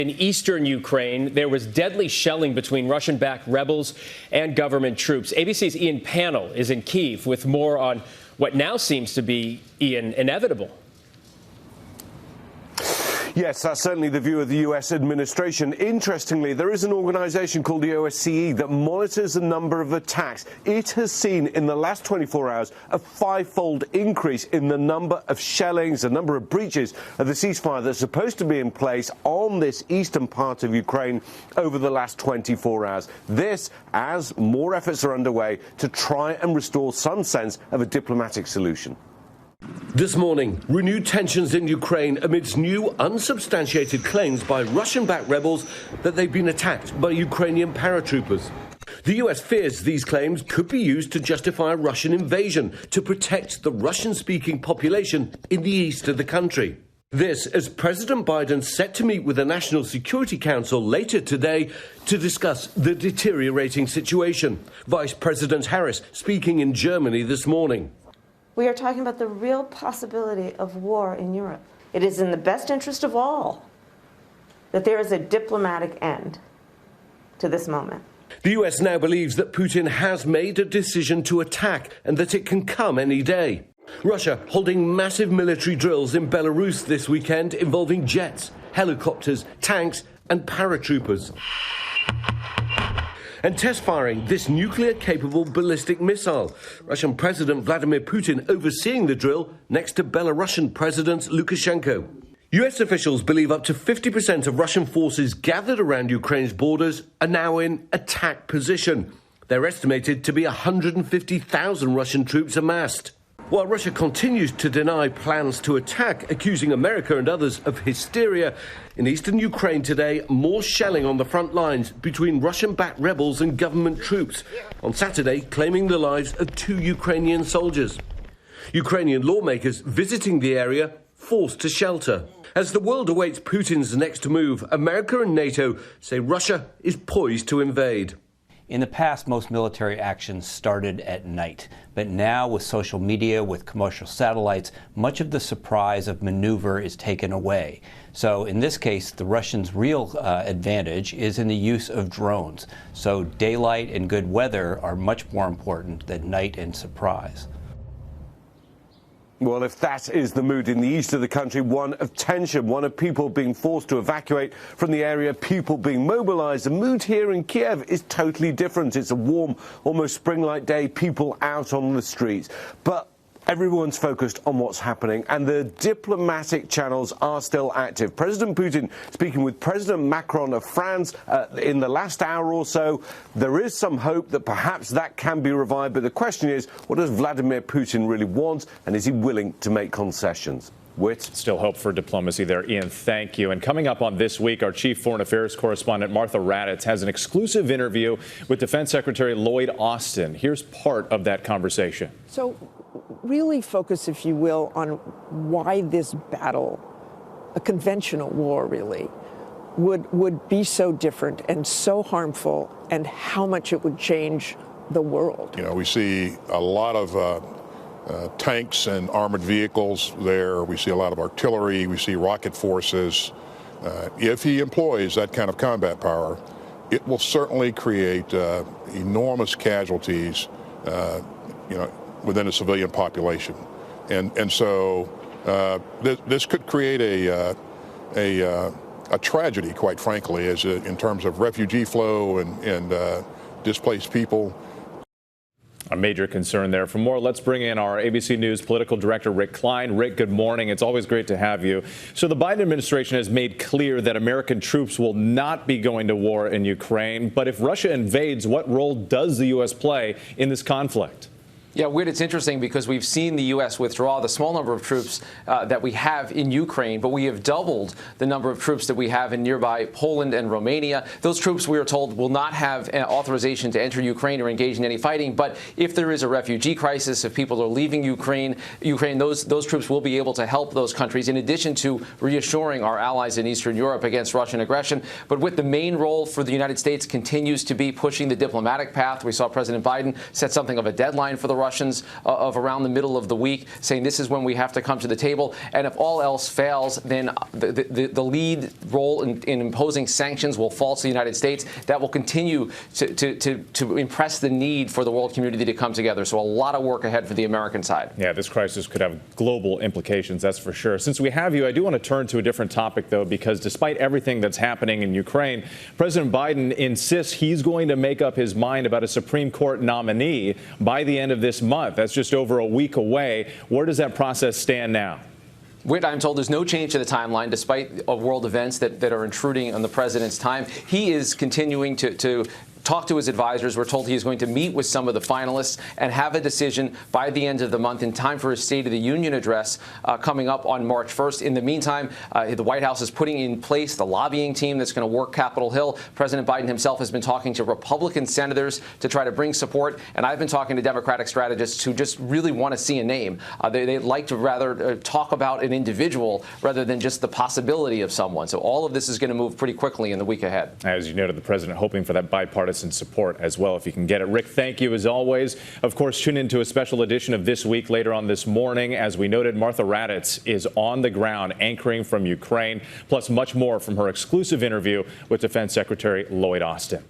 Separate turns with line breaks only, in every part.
In eastern Ukraine, there was deadly shelling between Russian-backed rebels and government troops. ABC's Ian Pannell is in Kyiv with more on what now seems to be, Ian, inevitable.
Yes, that's certainly the view of the U.S. administration. Interestingly, there is an organization called the OSCE that monitors the number of attacks. It has seen in the last 24 hours a five-fold increase in the number of shellings, the number of breaches of the ceasefire that's supposed to be in place on this eastern part of Ukraine over the last 24 hours. This as more efforts are underway to try and restore some sense of a diplomatic solution.
This morning, renewed tensions in Ukraine amidst new unsubstantiated claims by Russian-backed rebels that they've been attacked by Ukrainian paratroopers. The US fears these claims could be used to justify a Russian invasion to protect the Russian-speaking population in the east of the country. This as President Biden's set to meet with the National Security Council later today to discuss the deteriorating situation. Vice President Harris speaking in Germany this morning.
We are talking about the real possibility of war in Europe. It is in the best interest of all that there is a diplomatic end to this moment.
The US now believes that Putin has made a decision to attack and that it can come any day. Russia holding massive military drills in Belarus this weekend involving jets, helicopters, tanks and paratroopers. And test firing this nuclear-capable ballistic missile. Russian President Vladimir Putin overseeing the drill next to Belarusian President Lukashenko. US officials believe up to 50% of Russian forces gathered around Ukraine's borders are now in attack position. They're estimated to be 150,000 Russian troops amassed. While Russia continues to deny plans to attack, accusing America and others of hysteria, in eastern Ukraine today, more shelling on the front lines between Russian-backed rebels and government troops, on Saturday claiming the lives of 2 Ukrainian soldiers. Ukrainian lawmakers visiting the area forced to shelter. As the world awaits Putin's next move, America and NATO say Russia is poised to invade.
In the past, most military actions started at night. But now, with social media, with commercial satellites, much of the surprise of maneuver is taken away. So in this case, the Russians' real advantage is in the use of drones. So daylight and good weather are much more important than night and surprise.
Well, if that is the mood in the east of the country, one of tension, one of people being forced to evacuate from the area, people being mobilized, the mood here in Kiev is totally different. It's a warm, almost spring-like day, people out on the streets. But everyone's focused on what's happening, and the diplomatic channels are still active. President Putin speaking with President Macron of France in the last hour or so. There is some hope that perhaps that can be revived, but the question is, what does Vladimir Putin really want, and is he willing to make concessions? Whit?
Still hope for diplomacy there, Ian. Thank you. And coming up on This Week, our chief foreign affairs correspondent, Martha Raddatz, has an exclusive interview with Defense Secretary Lloyd Austin. Here's part of that conversation.
So really focus, if you will, on why this battle, a conventional war really, would be so different and so harmful, and how much it would change the world.
You know, we see a lot of tanks and armored vehicles there. We see a lot of artillery. We see rocket forces. If he employs that kind of combat power, it will certainly create enormous casualties, within a civilian population, and so this could create a tragedy, quite frankly, as in terms of refugee flow and displaced people.
A major concern there. For more, let's bring in our ABC News political director, Rick Klein. Rick, good morning. It's always great to have you. So the Biden administration has made clear that American troops will not be going to war in Ukraine. But if Russia invades, what role does the U.S. play in this conflict?
Yeah, Whit, it's interesting because we've seen the U.S. withdraw the small number of troops that we have in Ukraine, but we have doubled the number of troops that we have in nearby Poland and Romania. Those troops, we are told, will not have authorization to enter Ukraine or engage in any fighting. But if there is a refugee crisis, if people are leaving Ukraine, those troops will be able to help those countries, in addition to reassuring our allies in Eastern Europe against Russian aggression. But with the main role for the United States continues to be pushing the diplomatic path. We saw President Biden set something of a deadline for the Russians of around the middle of the week, saying this is when we have to come to the table. And if all else fails, then the lead role in imposing sanctions will fall to the United States. That will continue to impress the need for the world community to come together. So a lot of work ahead for the American side.
Yeah, this crisis could have global implications, that's for sure. Since we have you, I do want to turn to a different topic, though, because despite everything that's happening in Ukraine, President Biden insists he's going to make up his mind about a Supreme Court nominee by the end of this month. That's just over a week away. Where does that process stand now?
Whit, I'm told there's no change to the timeline, despite world events that are intruding on the president's time. He is continuing to talk to his advisors. We're told he is going to meet with some of the finalists and have a decision by the end of the month in time for his State of the Union address coming up on March 1st. In the meantime, the White House is putting in place the lobbying team that's going to work Capitol Hill. President Biden himself has been talking to Republican senators to try to bring support. And I've been talking to Democratic strategists who just really want to see a name. They'd like to rather talk about an individual rather than just the possibility of someone. So all of this is going to move pretty quickly in the week ahead.
As you noted, the president hoping for that bipartisan support as well, if you can get it. Rick, thank you as always. Of course, tune into a special edition of This Week later on this morning. As we noted, Martha Raddatz is on the ground anchoring from Ukraine, plus much more from her exclusive interview with Defense Secretary Lloyd Austin.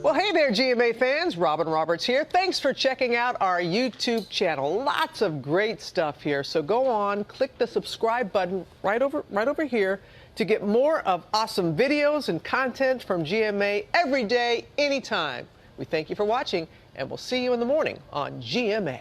Well, hey there, GMA fans. Robin Roberts here. Thanks for checking out our YouTube channel. Lots of great stuff here. So go on, click the subscribe button right over here to get more of awesome videos and content from GMA every day, anytime. We thank you for watching, and we'll see you in the morning on GMA.